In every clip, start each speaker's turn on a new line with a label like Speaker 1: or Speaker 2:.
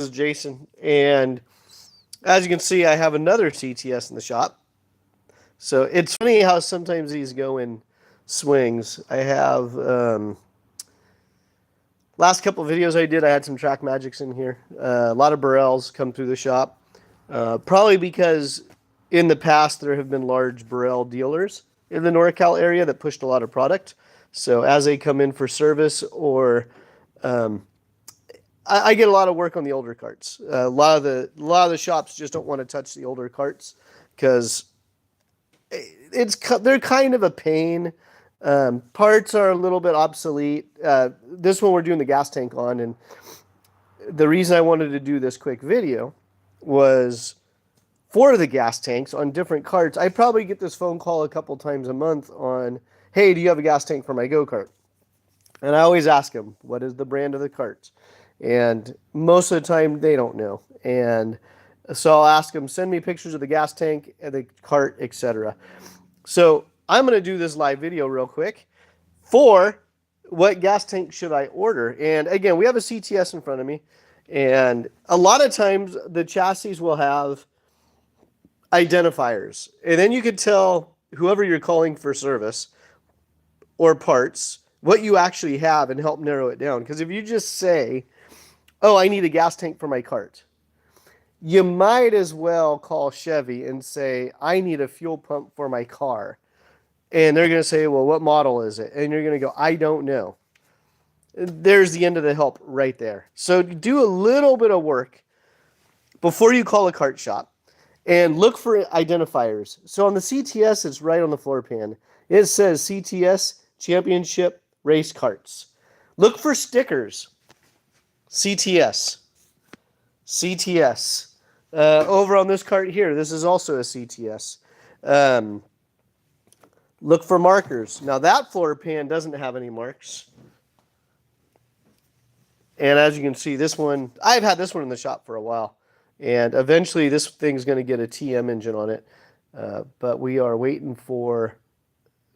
Speaker 1: This is Jason, and as you can see, I have another CTS in the shop. So it's funny how sometimes these go in swings. I have last couple of videos I did, I had some Track Magics in here. A lot of Burrells come through the shop, probably because in the past there have been large Burrell dealers in the NorCal area that pushed a lot of product. So as they come in for service or I get a lot of work on the older carts. A lot of the shops just don't want to touch the older carts because they're kind of a pain. Parts are a little bit obsolete. This one we're doing the gas tank on, and the reason I wanted to do this quick video was for the gas tanks on different carts. I probably get this phone call a couple times a month on, hey, do you have a gas tank for my go-kart? And I always ask them, what is the brand of the cart? And most of the time, they don't know. And so I'll ask them, send me pictures of the gas tank, and the cart, etc. So I'm going to do this live video real quick for what gas tank should I order. And again, we have a CTS in front of me. And a lot of times, the chassis will have identifiers. And then you could tell whoever you're calling for service or parts what you actually have and help narrow it down. Because if you just say, oh, I need a gas tank for my cart, you might as well call Chevy and say, I need a fuel pump for my car. And they're going to say, well, what model is it? And you're going to go, I don't know. There's the end of the help right there. So do a little bit of work before you call a cart shop and look for identifiers. So on the CTS, it's right on the floor pan. It says CTS Championship Race Carts. Look for stickers. CTS. CTS. Over on this cart here, this is also a CTS. Look for markers. Now that floor pan doesn't have any marks. And as you can see, this one, I've had this one in the shop for a while. And eventually this thing's going to get a TM engine on it. But we are waiting for,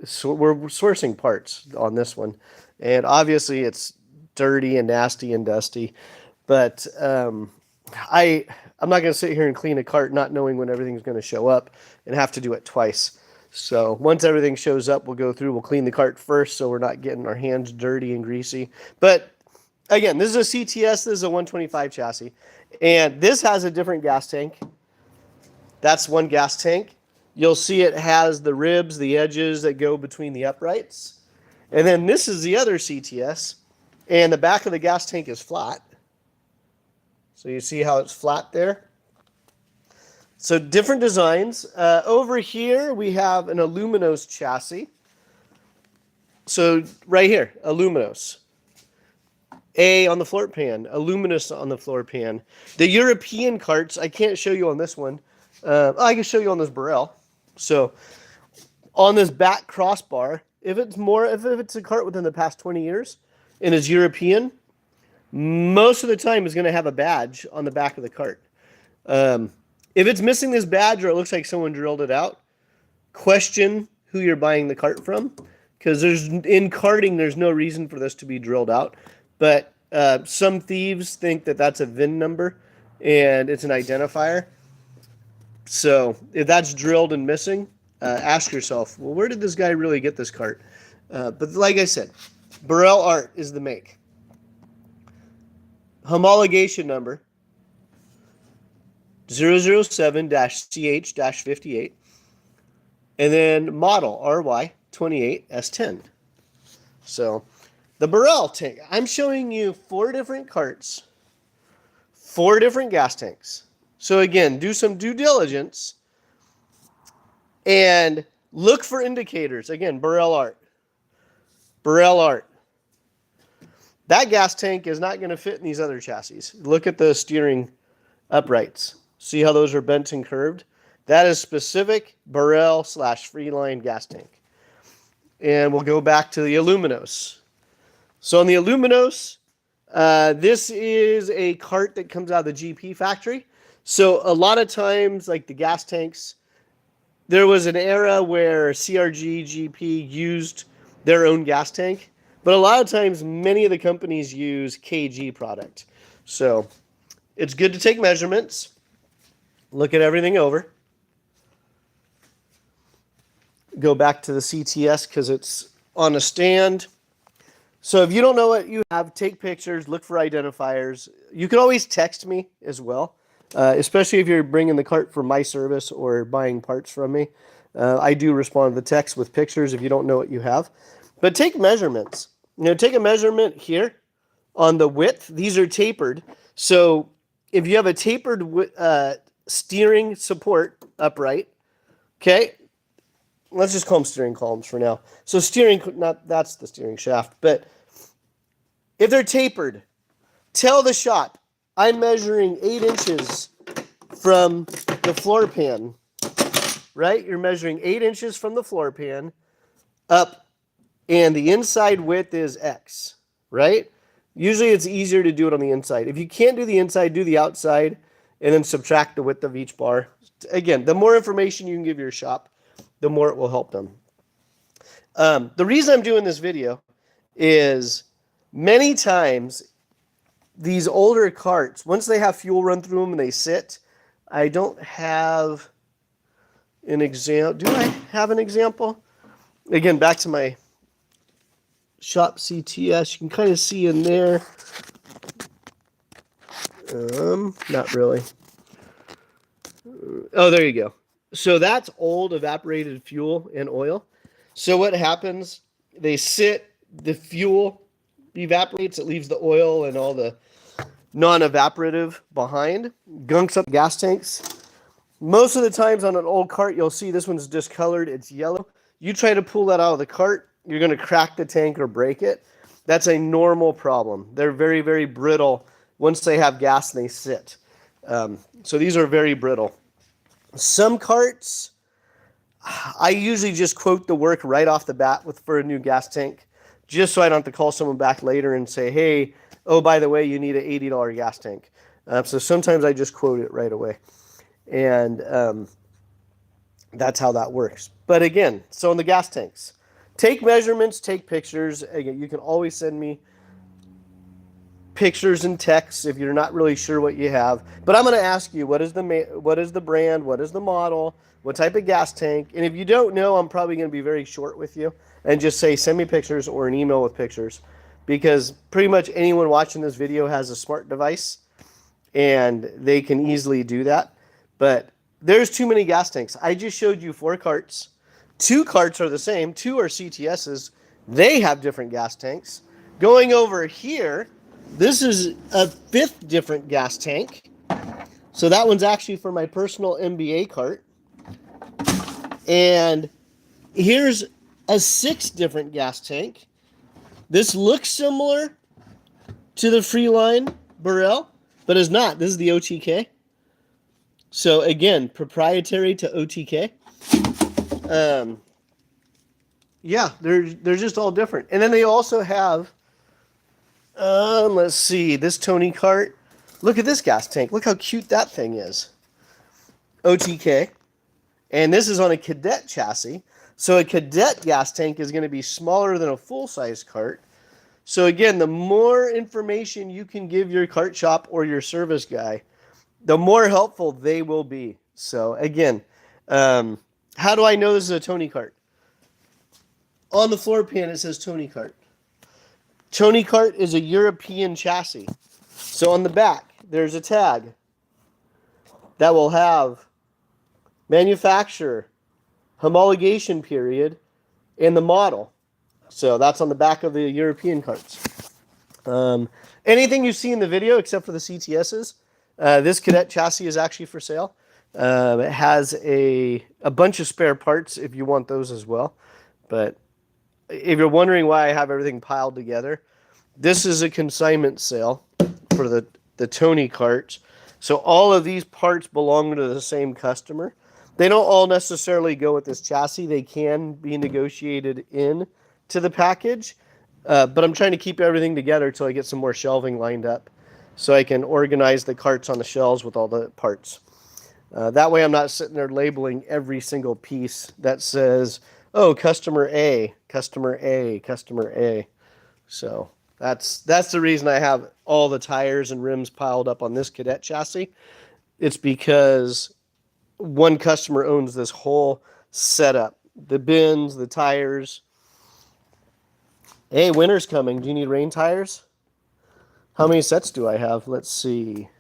Speaker 1: so we're sourcing parts on this one. And obviously it's dirty and nasty and dusty. But I'm not going to sit here and clean a cart not knowing when everything's going to show up and have to do it twice. So once everything shows up, we'll go through, we'll clean the cart first so we're not getting our hands dirty and greasy. But again, this is a CTS, this is a 125 chassis. And this has a different gas tank. That's one gas tank. You'll see it has the ribs, the edges that go between the uprights. And then this is the other CTS. And the back of the gas tank is flat. So you see how it's flat there? So different designs. Over here we have an Aluminos chassis. So right here, Aluminos. A on the floor pan, Aluminous on the floor pan. The European carts, I can't show you on this one. I can show you on this Burrell. So on this back crossbar, if it's a cart within the past 20 years and is European, most of the time is going to have a badge on the back of the cart. If it's missing this badge or it looks like someone drilled it out, question who you're buying the cart from, because in karting there's no reason for this to be drilled out. But some thieves think that that's a VIN number and it's an identifier. So if that's drilled and missing, ask yourself, well, where did this guy really get this cart? But like I said, Burrell Art is the make. Homologation number 007-CH-58. And then model RY28S10. So the Burrell tank, I'm showing you 4 different carts, 4 different gas tanks. So again, do some due diligence and look for indicators. Again, Burrell Art. Burrell Art. That gas tank is not going to fit in these other chassis. Look at the steering uprights. See how those are bent and curved? That is specific Burrell/Freeline gas tank. And we'll go back to the Aluminos. So on the Aluminos, this is a cart that comes out of the GP factory. So a lot of times, like the gas tanks, there was an era where CRG, GP used their own gas tank. But a lot of times, many of the companies use KG product. So it's good to take measurements, look at everything over, go back to the CTS because it's on a stand. So if you don't know what you have, take pictures, look for identifiers. You can always text me as well, especially if you're bringing the cart for my service or buying parts from me. I do respond to the text with pictures if you don't know what you have. But take measurements. Take a measurement here on the width. These are tapered. So if you have a tapered steering support upright, okay, let's just call them steering columns for now. So steering, that's the steering shaft. But if they're tapered, tell the shop, I'm measuring 8 inches from the floor pan, right? You're measuring 8 inches from the floor pan up, and the inside width is X, right? Usually it's easier to do it on the inside. If you can't do the inside, do the outside, and then subtract the width of each bar. Again, the more information you can give your shop, the more it will help them. The reason I'm doing this video is many times these older carts, once they have fuel run through them and they sit, I don't have an example. Do I have an example? Again, back to my shop CTS. You can kind of see in there. Not really. Oh, there you go. So that's old evaporated fuel and oil. So what happens, they sit, the fuel evaporates, it leaves the oil and all the non-evaporative behind, gunks up gas tanks. Most of the times on an old cart, you'll see this one's discolored, it's yellow. You try to pull that out of the cart, you're going to crack the tank or break it. That's a normal problem. They're very, very brittle once they have gas and they sit. So these are very brittle. Some carts, I usually just quote the work right off the bat for a new gas tank, just so I don't have to call someone back later and say, hey, oh, by the way, you need an $80 gas tank. So sometimes I just quote it right away. And that's how that works. But again, so in the gas tanks, take measurements, take pictures. Again, you can always send me pictures and texts if you're not really sure what you have. But I'm going to ask you, what is the brand, what is the model, what type of gas tank? And if you don't know, I'm probably going to be very short with you and just say, send me pictures or an email with pictures, because pretty much anyone watching this video has a smart device and they can easily do that. But there's too many gas tanks. I just showed you 4 carts. 2 carts are the same. 2 are CTSs. They have different gas tanks. Going over here, this is a 5th different gas tank. So that one's actually for my personal MBA cart. And here's a 6th different gas tank. This looks similar to the Freeline Burrell, but is not. This is the OTK. So again, proprietary to OTK. Yeah, they're just all different. And then they also have, let's see, this Tony cart. Look at this gas tank. Look how cute that thing is. OTK. And this is on a Cadet chassis. So a Cadet gas tank is going to be smaller than a full-size cart. So again, the more information you can give your cart shop or your service guy, the more helpful they will be. So again, how do I know this is a Tony cart? On the floor pan, it says Tony cart. Tony cart is a European chassis. So on the back, there's a tag that will have manufacturer, homologation period, and the model. So that's on the back of the European carts. Anything you see in the video except for the CTSs, this Cadet chassis is actually for sale. It has a bunch of spare parts if you want those as well. But if you're wondering why I have everything piled together, this is a consignment sale for the Tony carts. So all of these parts belong to the same customer. They don't all necessarily go with this chassis. They can be negotiated in to the package. But I'm trying to keep everything together until I get some more shelving lined up so I can organize the carts on the shelves with all the parts. That way I'm not sitting there labeling every single piece that says, oh, customer A, customer A, customer A. So That's the reason I have all the tires and rims piled up on this Cadet chassis. It's because one customer owns this whole setup. The bins, the tires. Hey, winter's coming. Do you need rain tires? How many sets do I have? Let's see.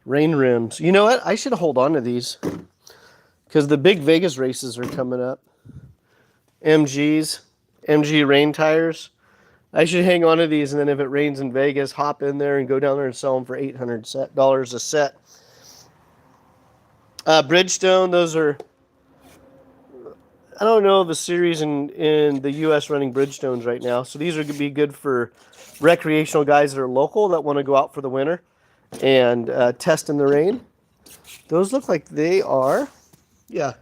Speaker 1: Rain rims. You know what? I should hold on to these because the big Vegas races are coming up. MG rain tires. I should hang on to these, and then if it rains in Vegas, hop in there and go down there and sell them for $800 a set. Bridgestone, those are, I don't know of a series in the U.S. running Bridgestones right now. So these are going to be good for recreational guys that are local that want to go out for the winter and test in the rain. Those look like they are, yeah.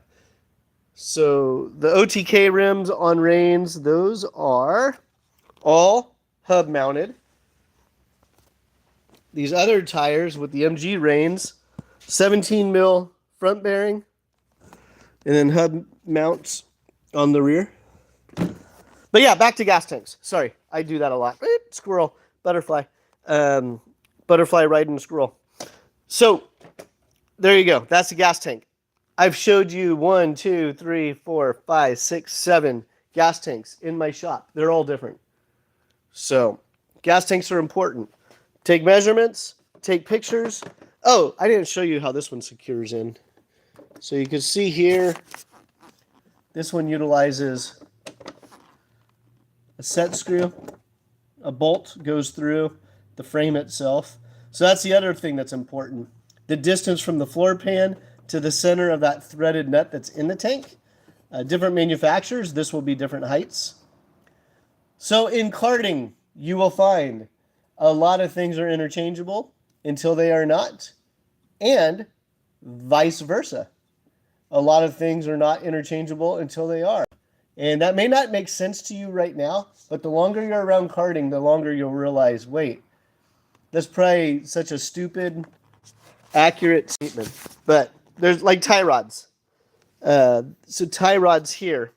Speaker 1: So the OTK rims on Rains, those are all hub mounted. These other tires with the MG Rains, 17 mil front bearing, and then hub mounts on the rear. But yeah, back to gas tanks. Sorry, I do that a lot. Squirrel, butterfly, butterfly riding a squirrel. So there you go. That's the gas tank. I've showed you 1, 2, 3, 4, 5, 6, 7 gas tanks in my shop. They're all different. So gas tanks are important. Take measurements, take pictures. Oh, I didn't show you how this one secures in. So you can see here, this one utilizes a set screw. A bolt goes through the frame itself. So that's the other thing that's important. The distance from the floor pan to the center of that threaded nut that's in the tank. Different manufacturers, this will be different heights. So in karting, you will find a lot of things are interchangeable until they are not, and vice versa. A lot of things are not interchangeable until they are. And that may not make sense to you right now, but the longer you're around karting, the longer you'll realize, wait, that's probably such a stupid, accurate statement. But there's like tie rods. So tie rods here,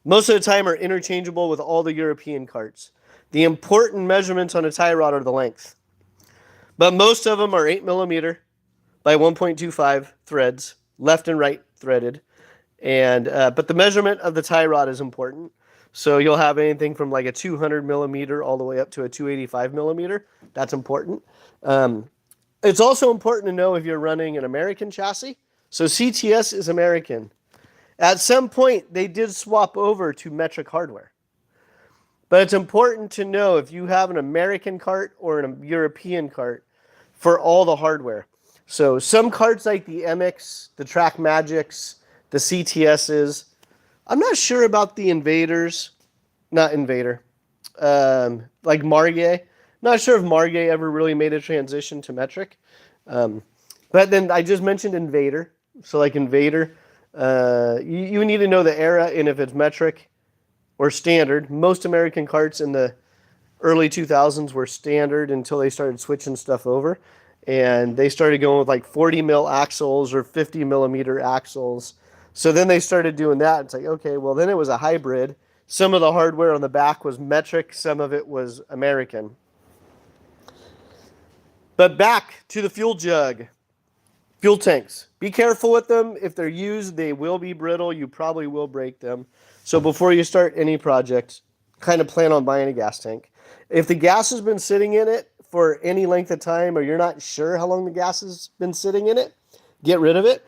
Speaker 1: most of the time are interchangeable with all the European karts. The important measurements on a tie rod are the length. But most of them are 8 millimeter by 1.25 threads, left and right threaded. And but the measurement of the tie rod is important. So you'll have anything from like a 200 millimeter all the way up to a 285 millimeter. That's important. It's also important to know if you're running an American chassis. So CTS is American. At some point, they did swap over to metric hardware. But it's important to know if you have an American kart or a European kart for all the hardware. So some karts like the MX, the Track Magics, the CTSs. I'm not sure about the Invaders. Not Invader. Like Margay. Not sure if Margay ever really made a transition to metric. But then I just mentioned Invader. So like Invader, you need to know the era and if it's metric or standard. Most American karts in the early 2000s were standard until they started switching stuff over. And they started going with like 40 mil axles or 50 millimeter axles. So then they started doing that. It's like, okay, well then it was a hybrid. Some of the hardware on the back was metric. Some of it was American. But back to the fuel jug. Fuel tanks. Be careful with them. If they're used, they will be brittle. You probably will break them. So before you start any project, kind of plan on buying a gas tank. If the gas has been sitting in it for any length of time or you're not sure how long the gas has been sitting in it, get rid of it.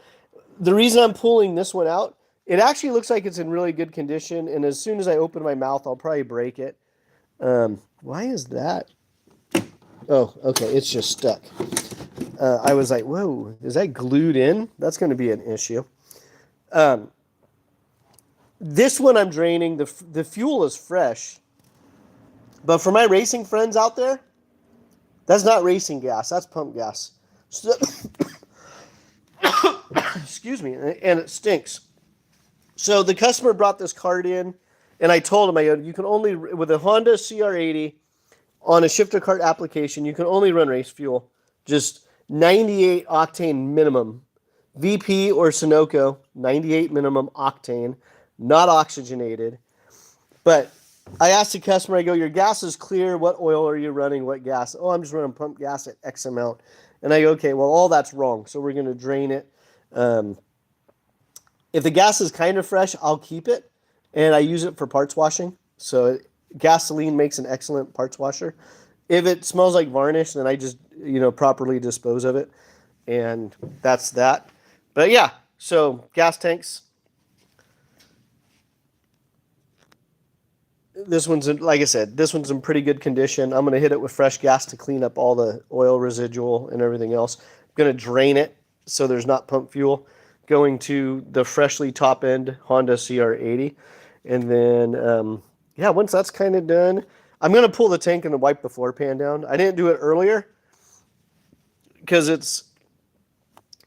Speaker 1: The reason I'm pulling this one out, it actually looks like it's in really good condition. And as soon as I open my mouth, I'll probably break it. Why is that? Oh, okay. It's just stuck. I was like, whoa, is that glued in? That's going to be an issue. This one I'm draining. The fuel is fresh. But for my racing friends out there, that's not racing gas. That's pump gas. So, excuse me. And it stinks. So the customer brought this cart in, and I told him, you can only, with a Honda CR80 on a shifter cart application, you can only run race fuel. Just 98 octane minimum. VP or Sunoco, 98 minimum octane, not oxygenated. But I asked the customer, I go, your gas is clear. What oil are you running? What gas? Oh, I'm just running pump gas at X amount. And I go, okay, well, all that's wrong. So we're going to drain it. Um, if the gas is kind of fresh, I'll keep it. And I use it for parts washing. So gasoline makes an excellent parts washer. If it smells like varnish, then I just, properly dispose of it. And that's that. But yeah, so gas tanks. This one's, like I said, this one's in pretty good condition. I'm going to hit it with fresh gas to clean up all the oil residual and everything else. I'm going to drain it so there's not pump fuel going to the freshly top end Honda CR80. And then, yeah, once that's kind of done, I'm going to pull the tank and wipe the floor pan down. I didn't do it earlier because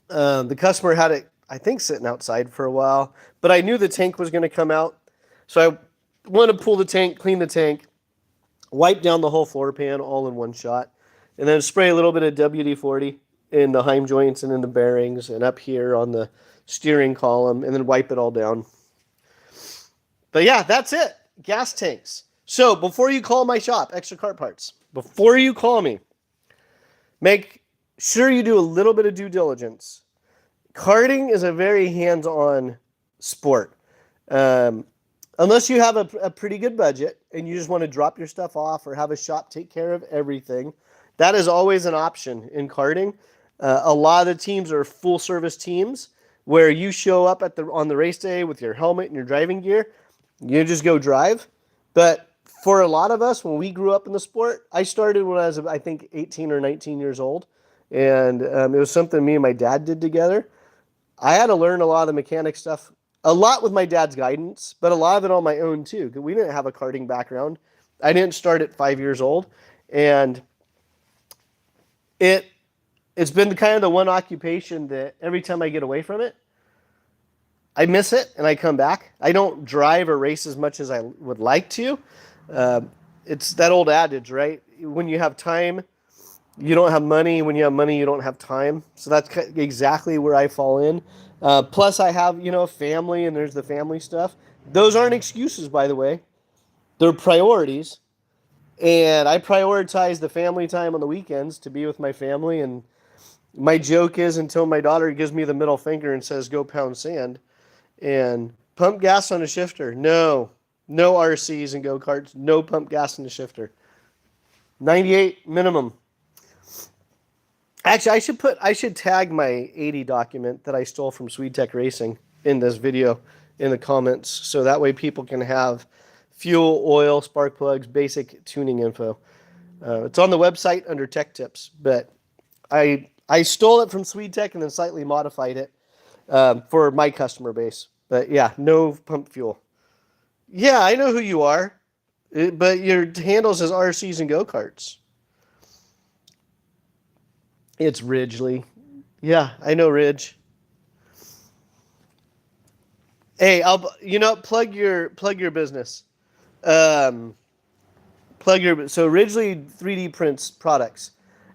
Speaker 1: the customer had it, I think, sitting outside for a while, but I knew the tank was going to come out. So I want to pull the tank, clean the tank, wipe down the whole floor pan all in one shot, and then spray a little bit of WD-40 in the heim joints and in the bearings and up here on the steering column, and then wipe it all down. But yeah, that's it. Gas tanks. So before you call my shop, Extra Kart Parts, before you call me, make sure you do a little bit of due diligence. Karting is a very hands-on sport. Unless you have a pretty good budget and you just want to drop your stuff off or have a shop take care of everything, that is always an option in karting. A lot of the teams are full-service teams where you show up on the race day with your helmet and your driving gear. You just go drive. But for a lot of us, when we grew up in the sport, I started when I was, I think, 18 or 19 years old. And it was something me and my dad did together. I had to learn a lot of the mechanic stuff, a lot with my dad's guidance, but a lot of it on my own too. We didn't have a karting background. I didn't start at 5 years old. And it's been kind of the one occupation that every time I get away from it, I miss it and I come back. I don't drive or race as much as I would like to. It's that old adage, right? When you have time, you don't have money. When you have money, you don't have time. So that's exactly where I fall in. Plus, I have, a family, and there's the family stuff. Those aren't excuses, by the way. They're priorities. And I prioritize the family time on the weekends to be with my family. And my joke is until my daughter gives me the middle finger and says, go pound sand. And pump gas on a shifter. No. No RCs and go-karts. No pump gas in the shifter. 98 minimum. Actually, I should tag my 80 document that I stole from SwedeTech Racing in this video in the comments, so that way people can have fuel, oil, spark plugs, basic tuning info. It's on the website under Tech Tips, but I stole it from SwedeTech and then slightly modified it for my customer base. But yeah, no pump fuel. Yeah, I know who you are, but your handles as RCs and go-karts. It's Ridgely. Yeah, I know Ridge. Hey, plug your business. So Ridgely 3D prints products,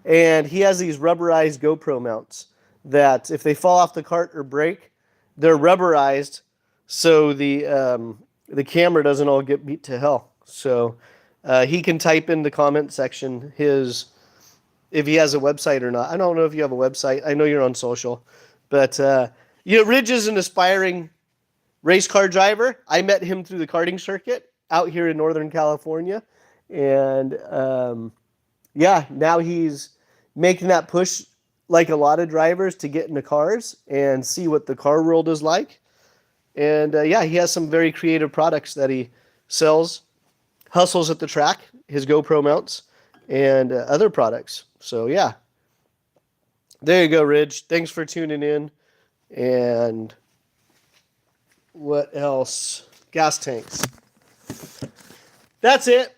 Speaker 1: and he has these rubberized GoPro mounts that if they fall off the cart or break, they're rubberized, so the camera doesn't all get beat to hell. So he can type in the comment section if he has a website or not. I don't know if you have a website. I know you're on social. But, Ridge is an aspiring race car driver. I met him through the karting circuit out here in Northern California. And, now he's making that push like a lot of drivers to get into cars and see what the car world is like. And, he has some very creative products that he sells, hustles at the track, his GoPro mounts, and other products. So, yeah. There you go, Ridge. Thanks for tuning in. And what else? Gas tanks. That's it.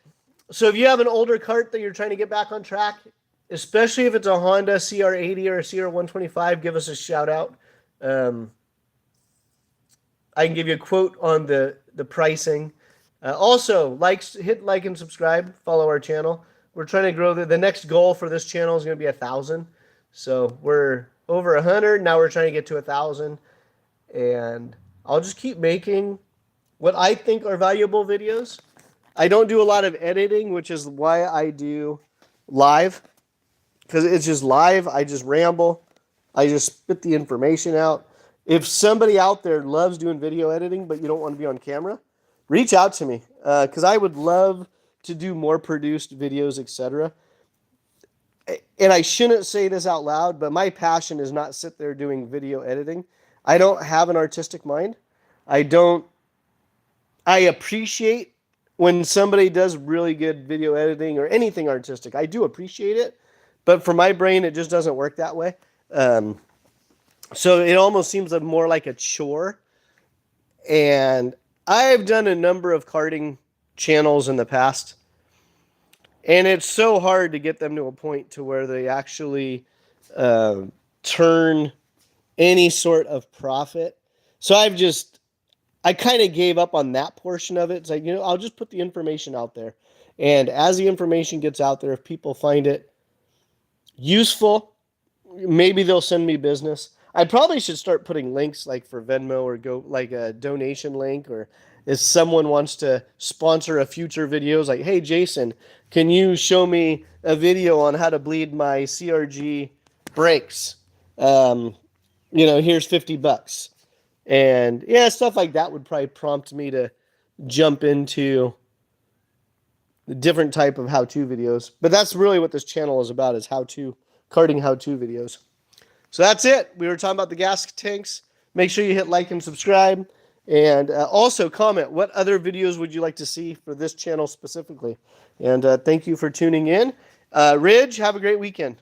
Speaker 1: So if you have an older kart that you're trying to get back on track, especially if it's a Honda CR80 or a CR125, give us a shout out. I can give you a quote on the pricing. Also, hit like and subscribe. Follow our channel. We're trying to grow. The next goal for this channel is going to be 1,000. So we're over 100. Now we're trying to get to 1,000. And I'll just keep making what I think are valuable videos. I don't do a lot of editing, which is why I do live. Because it's just live. I just ramble. I just spit the information out. If somebody out there loves doing video editing, but you don't want to be on camera, reach out to me. Because I would love to do more produced videos, etc. And I shouldn't say this out loud, but my passion is not sit there doing video editing. I don't have an artistic mind. I appreciate when somebody does really good video editing or anything artistic. I do appreciate it, but for my brain, it just doesn't work that way. So it almost seems more like a chore. And I've done a number of karting channels in the past, and it's so hard to get them to a point to where they actually turn any sort of profit. So I kind of gave up on that portion of it. It's like, I'll just put the information out there. And as the information gets out there, if people find it useful, maybe they'll send me business. I probably should start putting links like for Venmo or go like a donation link, or if someone wants to sponsor a future videos like, hey, Jason, can you show me a video on how to bleed my CRG brakes? Here's $50. And yeah, stuff like that would probably prompt me to jump into the different type of how-to videos. But that's really what this channel is about, is karting how-to videos. So that's it. We were talking about the gas tanks. Make sure you hit like and subscribe. And also comment, what other videos would you like to see for this channel specifically? And thank you for tuning in. Ridge, have a great weekend.